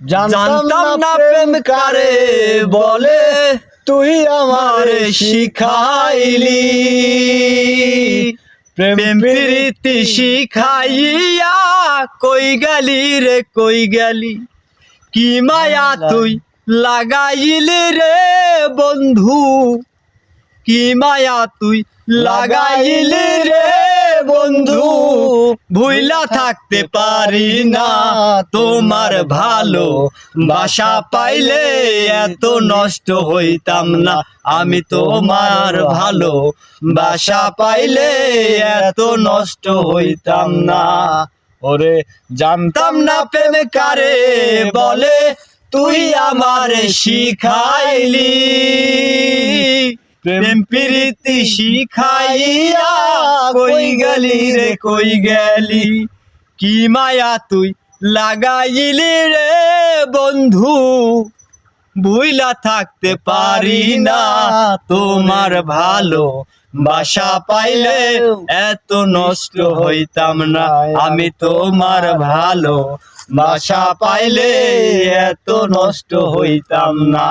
জানতাম না প্রেম কারে বলে, তুই আমারে শিখাইলি। প্রেম প্রীতি শিখাইয়া কই গেলি রে কই গেলি, কি মায়া তুই লাগাইলি রে বন্ধু, কি মায়া তুই লাগাইলি রে বন্ধু। ভুইলা থাকতে পারি না তোমার ভালো বাসা পাইলে, এত নষ্ট হইতাম না আমি তোমার ভালো বাসা পাইলে, এত নষ্ট হইতাম না। ওরে জানতাম না প্রেম কারে বলে, তুই আমারে শিখাইলি। প্রেম প্রীতি শিখাইয়া কই গেলি রে কই গেলি, কি মায়া তুই লাগাইলি রে বন্ধু। ভুইলা থাকতে পারি না তোমার ভালো বাসা পাইলে, এত নষ্ট হইতাম না আমি তোমার ভালো বাসা পাইলে, এত নষ্ট হইতাম না।